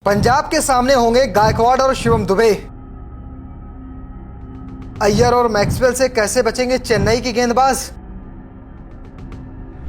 पंजाब के सामने होंगे गायकवाड़ और शिवम दुबे। अय्यर और मैक्सवेल से कैसे बचेंगे चेन्नई के गेंदबाज।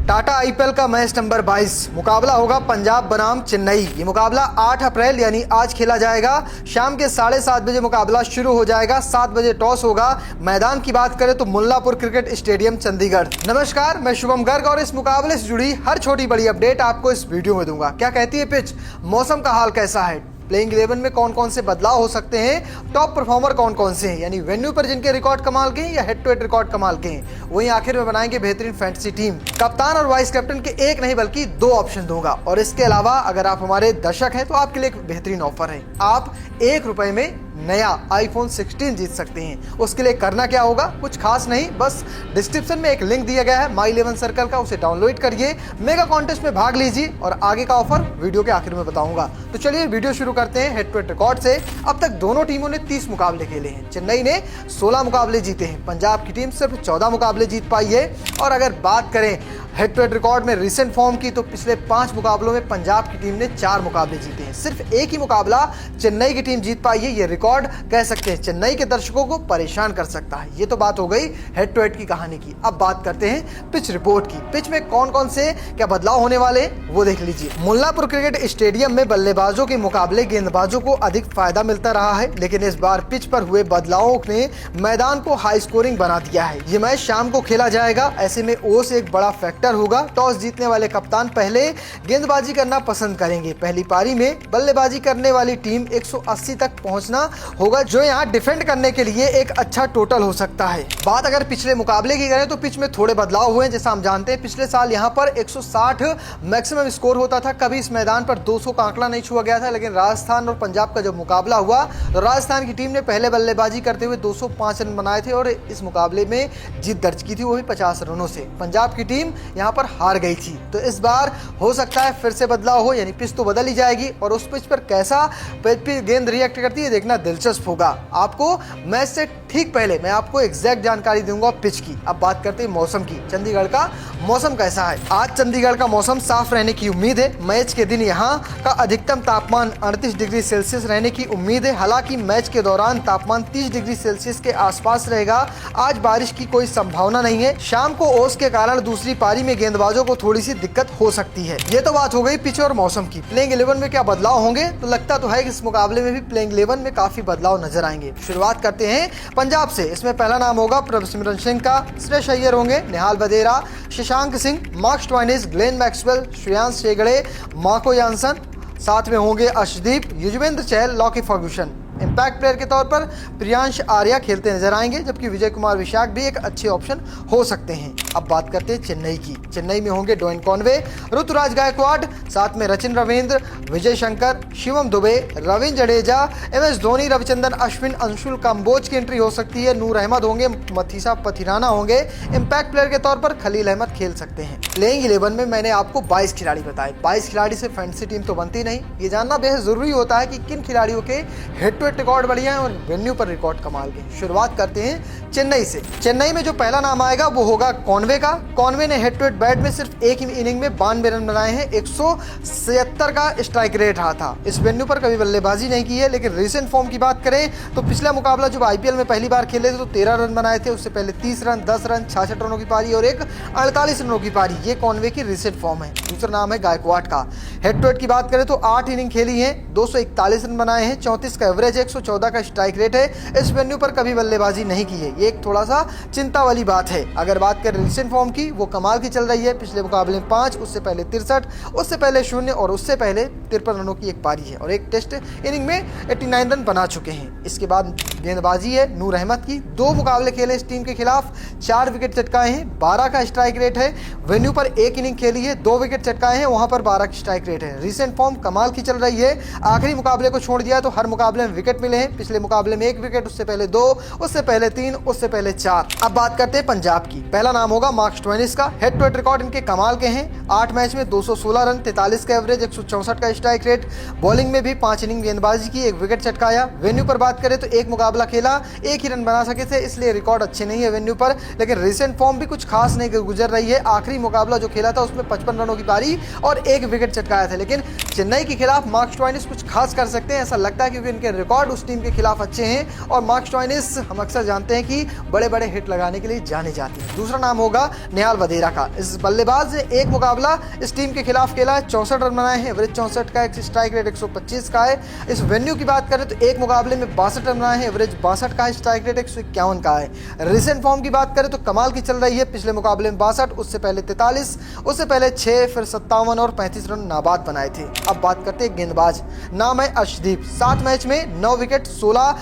टाटा आईपीएल का मैच नंबर 22 मुकाबला होगा पंजाब बनाम चेन्नई। ये मुकाबला 8 अप्रैल यानी आज खेला जाएगा। शाम के 7:30 बजे मुकाबला शुरू हो जाएगा। 7 बजे टॉस होगा। मैदान की बात करें तो मुल्लापुर क्रिकेट स्टेडियम चंडीगढ़। नमस्कार, मैं शुभम गर्ग और इस मुकाबले से जुड़ी हर छोटी बड़ी अपडेट आपको इस वीडियो में दूंगा। क्या कहती है पिच, मौसम का हाल कैसा है, प्लेइंग 11 में कौन कौन से बदलाव हो सकते हैं, टॉप परफॉर्मर कौन कौन से हैं, यानी वेन्यू पर जिनके रिकॉर्ड कमाल के हैं या हेड टू हेड रिकॉर्ड कमाल के हैं। वहीं आखिर में बनाएंगे बेहतरीन फैंटेसी टीम। कप्तान और वाइस कैप्टन के एक नहीं बल्कि 2 ऑप्शन दूंगा। और इसके अलावा अगर आप हमारे दर्शक हैं तो आपके लिए एक बेहतरीन ऑफर है। आप ₹1 में नया iPhone 16 जीत सकते हैं। उसके लिए करना क्या होगा, कुछ खास नहीं, बस डिस्क्रिप्शन में एक लिंक दिया गया है माई 11 सर्कल का, उसे डाउनलोड करिए, मेगा कॉन्टेस्ट में भाग लीजिए और आगे का ऑफर वीडियो के आखिर में बताऊंगा। तो चलिए वीडियो शुरू करते हैं हेड टू हेड रिकॉर्ड से। अब तक दोनों टीमों ने 30 मुकाबले खेले हैं। चेन्नई ने 16 मुकाबले जीते हैं, पंजाब की टीम सिर्फ 14 मुकाबले जीत पाई है। और अगर बात करें हेड टू हेड रिकॉर्ड में रिसेंट फॉर्म की तो पिछले 5 मुकाबलों में पंजाब की टीम ने 4 मुकाबले जीते हैं। सिर्फ एक ही मुकाबला चेन्नई की टीम जीत पाई है। ये रिकॉर्ड कह सकते हैं चेन्नई के दर्शकों को परेशान कर सकता है। ये तो बात हो गई हेड टू हेड की कहानी की। अब बात करते हैं पिच रिपोर्ट की। पिच में कौन कौन से क्या बदलाव होने वाले वो देख लीजिए। मुल्लापुर क्रिकेट स्टेडियम में बल्लेबाजों के मुकाबले गेंदबाजों को अधिक फायदा मिलता रहा है, लेकिन इस बार पिच पर हुए बदलावों ने मैदान को हाई स्कोरिंग बना दिया है। ये मैच शाम को खेला जाएगा, ऐसे में ओस एक बड़ा फैक्टर होगा। टॉस जीतने वाले कप्तान पहले गेंदबाजी करना पसंद करेंगे। पहली पारी में बल्लेबाजी करने वाली टीम 180 तक पहुंचना होगा, जो यहां डिफेंड करने के लिए एक अच्छा टोटल हो सकता है। बात अगर पिछले मुकाबले की करें तो पिच में थोड़े बदलाव हुए हैं। जैसा हम जानते हैं पिछले साल यहां पर 160 मैक्सिमम स्कोर होता था। कभी इस मैदान पर 200 का आंकड़ा नहीं छुआ गया था, लेकिन राजस्थान और पंजाब का जब मुकाबला हुआ तो राजस्थान की टीम ने पहले बल्लेबाजी करते हुए 205 रन बनाए थे और इस मुकाबले में जीत दर्ज की थी, वो भी 50 रनों से। पंजाब की टीम यहां पर हार गई थी। तो इस बार हो सकता है फिर से बदलाव हो, यानी पिच तो बदल ही जाएगी और उस पिच पर कैसा गेंद रिएक्ट करती है देखना दिलचस्प होगा। आपको मैच से ठीक पहले मैं आपको एग्जैक्ट जानकारी दूंगा पिच की। अब बात करते हैं मौसम की। चंडीगढ़ का मौसम कैसा है। आज चंडीगढ़ का मौसम साफ रहने की उम्मीद है। मैच के दिन यहाँ का अधिकतम तापमान 38 डिग्री सेल्सियस रहने की उम्मीद है। हालांकि मैच के दौरान तापमान 30 डिग्री सेल्सियस के आसपास रहेगा। आज बारिश की कोई संभावना नहीं है। शाम को ओस के कारण दूसरी पारी में गेंदबाजों को थोड़ी सी दिक्कत हो सकती है। ये तो बात हो गई पिच और मौसम की। प्लेइंग 11 में क्या बदलाव होंगे, तो लगता तो है कि इस मुकाबले में भी प्लेइंग 11 में काफी बदलाव नजर आएंगे। शुरुआत करते हैं पंजाब से। इसमें पहला नाम होगा प्रभसिमरन सिंह का। श्रेयस अय्यर होंगे, Nihal Wadhera, Shashank Singh, Mark Stoinis, Glenn Maxwell, Shreyansh शेगड़े, मार्को जानसन, साथ में होंगे Arshdeep, Yuzvendra Chahal, Lockie Ferguson. Impact player के तौर पर प्रियांश आर्या खेलते नजर आएंगे, जबकि विजय कुमार विशाख भी एक अच्छे ऑप्शन हो सकते हैं। अब बात करते हैं चेन्नई की। चेन्नई में होंगे डोइन कॉनवे, ऋतुराज गायकवाड़, साथ में रचिन रविंद्र, विजय शंकर, शिवम दुबे, रविंद्र जडेजा, MS धोनी, रविचंद्रन अश्विन, अंशुल कंबोज की एंट्री हो सकती है। नूर अहमद होंगे, मथीसा पथिराना होंगे। इम्पैक्ट प्लेयर के तौर पर खलील अहमद खेल सकते हैं। प्लेइंग 11 में मैंने आपको 22 खिलाड़ी बताए। 22 खिलाड़ी से फैंटेसी टीम तो बनती नहीं। ये जानना बेहद जरूरी होता है कि किन खिलाड़ियों के हेड टू हेड रिकॉर्ड बढ़िया है और वेन्यू पर रिकॉर्ड कमाल के। शुरुआत करते हैं चेन्नई से। चेन्नई में जो पहला नाम आएगा वो होगा कॉनवे का। कॉनवे ने हेड टू हेड बैट में सिर्फ एक ही इनिंग में 92 रन बनाए हैं। 177 का स्ट्राइक रेट रहा था। इस वेन्यू पर कभी बल्लेबाजी नहीं की है, लेकिन रिसेंट फॉर्म की बात करें तो पिछला मुकाबला जब आईपीएल में पहली बार खेले थे तो 13 रन बनाए थे। उससे पहले 30 रन, 10 रन, 66 रनों की पारी और एक 48 रनों की पारी। ये कॉनवे की रिसेंट फॉर्म है। दूसरा नाम है गायकवाड़ का। हेड टू हेड की बात करें तो 8 इनिंग खेली है, 241 रन बनाए हैं, 34 का एवरेज है, 114 का स्ट्राइक रेट है। इस वेन्यू पर कभी बल्लेबाजी नहीं की है। ये एक थोड़ा सा चिंता वाली बात है। अगर बात करें रिसेंट फॉर्म की, वो कमाल की चल रही है। पिछले मुकाबले में 5, उससे पहले 63, उससे पहले 0 और उससे पहले 53 रनों की एक पारी है और एक टेस्ट इनिंग में 89 रन बना चुके हैं। इसके बाद गेंदबाजी है नूर अहमद की। 2 मुकाबले खेले इस टीम के खिलाफ, 4 विकेट चटकाए हैं, 12 का स्ट्राइक रेट है। वेन्यू पर 1 इनिंग खेली है, 2 विकेट चटकाए हैं, वहां पर 12 की स्ट्राइक रेट है। रिसेंट फॉर्म कमाल की चल रही है। आखिरी मुकाबले को छोड़ दिया तो हर मुकाबले में विकेट मिले हैं। पिछले मुकाबले में 1 विकेट, उससे पहले 2, उससे पहले 3, उससे पहले 4। अब बात करते हैं पंजाब की। पहला नाम होगा मार्क स्टोइनिस का। हेड टू हेड रिकॉर्ड इनके कमाल के हैं। 8 मैच में 216 रन, 43 का एवरेज, 164 का स्ट्राइक रेट। बॉलिंग में भी 5 इनिंग गेंदबाजी की, 1 विकेट चटकाया। वेन्यू पर बात करें तो 1 मुकाबला खेला, 1 ही रन बना सके थे, इसलिए रिकॉर्ड अच्छे नहीं है वेन्यू पर। लेकिन रिसेंट फॉर्म भी कुछ खास नहीं गुजर रही है। आखिरी मुकाबला जो खेला था उसमें 55 रनों की पारी और 1 विकेट चटकाया था। लेकिन चेन्नई के खिलाफ मार्क स्टोइनिस कुछ खास कर सकते हैं, ऐसा लगता है, क्योंकि इनके रिकॉर्ड उस टीम के खिलाफ अच्छे हैं। और मार्क स्टोइनिस हम अक्सर जानते हैं कि बड़े बड़े हिट लगाने के लिए जाने जाते हैं। दूसरा नाम होगा निहाल वधेरा का। इस बल्लेबाज ने 1 मुकाबला इस टीम के खिलाफ खेला है, 64 रन बनाए हैं, एवरेज 64 का, स्ट्राइक रेट 125 का है। इस वेन्यू की बात करें तो 1 मुकाबले में 62 रन बनाए हैं, एवरेज 62 का है, स्ट्राइक रेट 151 का है। रिसेंट फॉर्म की बात करें तो कमाल की चल रही है। पिछले मुकाबले में 62, उससे पहले 43, उससे पहले 6, फिर 57 और 35 रन नाबाद बनाए थे। अब बात करते हैं गेंदबाज। नाम है अर्शदीप। 7 मैच में 9 विकेट, 16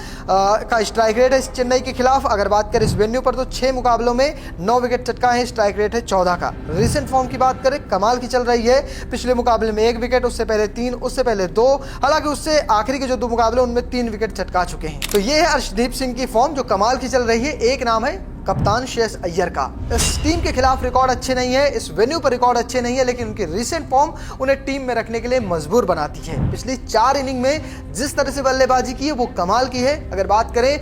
का स्ट्राइक रेट है चेन्नई के खिलाफ। अगर बात करें इस वेन्यू पर तो 6 मुकाबलों में 9 विकेट चटका है, स्ट्राइक रेट है 14 का। रिसेंट फॉर्म की बात करें कमाल की चल रही है। पिछले मुकाबले में 1 विकेट, उससे पहले 3, उससे पहले 2, हालांकि उससे आखिरी के जो 2 मुकाबले उनमें 3 विकेट चटका चुके हैं। तो ये है अर्शदीप सिंह की फॉर्म जो कमाल की चल रही है। एक नाम है कप्तान श्रेयस अय्यर का। इस टीम के खिलाफ रिकॉर्ड अच्छे नहीं है, इस वेन्यू पर रिकॉर्ड अच्छे नहीं है, लेकिन उनकी रिसेंट फॉर्म उन्हें टीम में रखने के लिए मजबूर बनाती है। पिछली 4 इनिंग में जिस तरह से बल्लेबाजी की है वो कमाल की है। अगर बात करें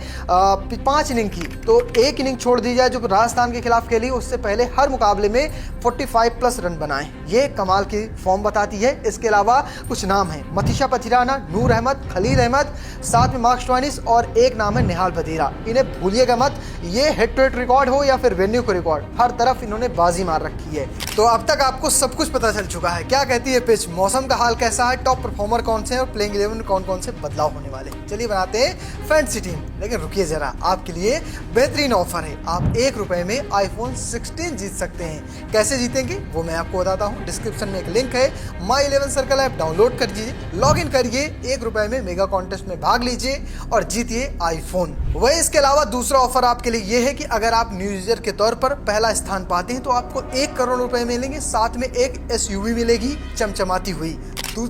5 इनिंग की तो 1 इनिंग छोड़ दी जाए जो राजस्थान के खिलाफ खेली, उससे पहले हर मुकाबले में 45 प्लस रन बनाए। ये कमाल की फॉर्म बताती है। इसके अलावा कुछ नाम है मतीशा पथिराना, नूर अहमद, खलील अहमद, साथ में मार्क स्टोइनिस और एक नाम है निहाल वधेरा। इन्हें भूलिएगा मत। ये हेड टू हेड रिकॉर्ड हो या फिर वेन्यू को रिकॉर्ड, हर तरफ इन्होंने बाजी मार रखी है। तो अब तक आपको सब कुछ पता चल चुका है। क्या कहती है पिच, मौसम का हाल कैसा है, टॉप परफॉर्मर कौन से हैं और प्लेइंग 11 में कौन कौन से बदलाव होने वाले। चलिए बनाते हैं फैंटेसी टीम। लेकिन रुकिए जरा, आपके लिए बेहतरीन ऑफर है। आप 1 रुपए में iPhone 16 जीत सकते हैं। कैसे जीतेंगे वो मैं आपको बताता हूँ। डिस्क्रिप्शन में एक लिंक है, माई 11 सर्कल ऐप डाउनलोड कर लीजिए, लॉग इन करिए, 1 रुपए में मेगा कॉन्टेस्ट में भाग लीजिए और जीतिए आईफोन। वही इसके अलावा दूसरा ऑफर आपके लिए ये है कि अगर आप न्यू यूजर के तौर पर पहला स्थान पाते हैं तो आपको 1 करोड़ रुपए मिलेंगे, साथ में एक SUV मिलेगी चमचमाती हुई।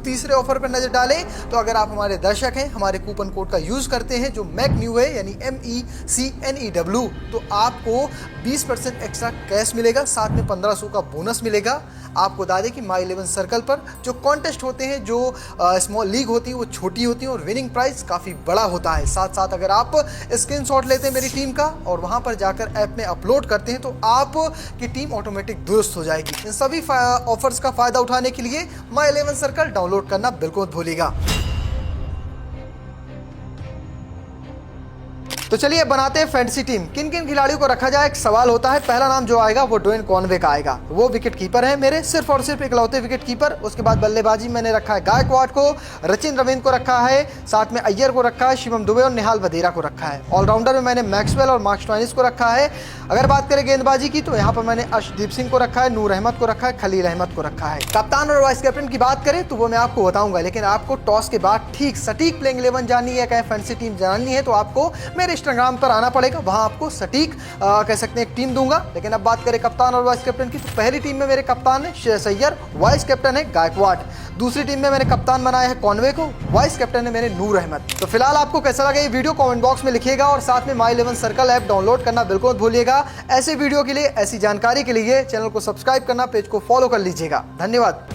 तीसरे ऑफर पर नजर डालें तो अगर आप हमारे दर्शक हैं, हमारे कूपन कोड का यूज करते हैं जो मैकन्यू है, यानी MECNEW, तो आपको 20% एक्स्ट्रा कैश मिलेगा, साथ में 1500 का बोनस मिलेगा। आपको बता दें कि माई 11 सर्कल पर जो कॉन्टेस्ट होते हैं, जो स्मॉल लीग होती है, वो छोटी होती है और विनिंग प्राइस काफ़ी बड़ा होता है। साथ साथ अगर आप स्क्रीनशॉट लेते हैं मेरी टीम का और वहां पर जाकर ऐप में अपलोड करते हैं तो आपकी टीम ऑटोमेटिक दुरुस्त हो जाएगी। इन सभी ऑफर्स का फायदा उठाने के लिए माई 11 सर्कल डाउनलोड करना बिल्कुल मत भूलिएगा। तो चलिए बनाते हैं फैंटेसी टीम। किन किन खिलाड़ियों को रखा जाए, एक सवाल होता है। पहला नाम जो आएगा वो ड्वेन कॉनवे का आएगा। वो विकेट कीपर है मेरे, सिर्फ और सिर्फ इकलौते विकेट कीपर। उसके बाद बल्लेबाजी मैंने रखा है गायकवाड को, रचिन रवींद्र को रखा है, साथ में अय्यर को रखा है, शिवम दुबे और निहाल वधेरा को रखा है। ऑलराउंडर में मैंने मैक्सवेल और मार्क स्टोइनिस को रखा है। अगर बात करें गेंदबाजी की तो यहाँ पर मैंने अर्शदीप सिंह को रखा है, नूर अहमद को रखा है, खलील अहमद को रखा है। कप्तान और वाइस कैप्टन की बात करें तो वो मैं आपको बताऊंगा, लेकिन आपको टॉस के बाद ठीक सटीक प्लेइंग 11 जाननी है, क्या फैंटेसी टीम जाननी है, तो आपको मेरे इंस्टाग्राम पर आना पड़ेगा। वहां आपको सटीक कह सकते हैं एक टीम दूंगा। लेकिन अब बात करें कप्तान और वाइस कैप्टन की तो पहली टीम में मेरे कप्तान है श्रेयस अय्यर, वाइस कैप्टन है गायकवाड। दूसरी टीम में मैंने कप्तान बनाया है कॉनवे को, वाइस कैप्टन है मेरे नूर अहमद। तो फिलहाल आपको कैसा लगा ये वीडियो कमेंट बॉक्स में लिखिएगा और साथ में माई 11 सर्कल ऐप डाउनलोड करना बिल्कुल मत भूलिएगा। ऐसे वीडियो के लिए, ऐसी जानकारी के लिए चैनल को सब्सक्राइब करना, पेज को फॉलो कर लीजिएगा। धन्यवाद।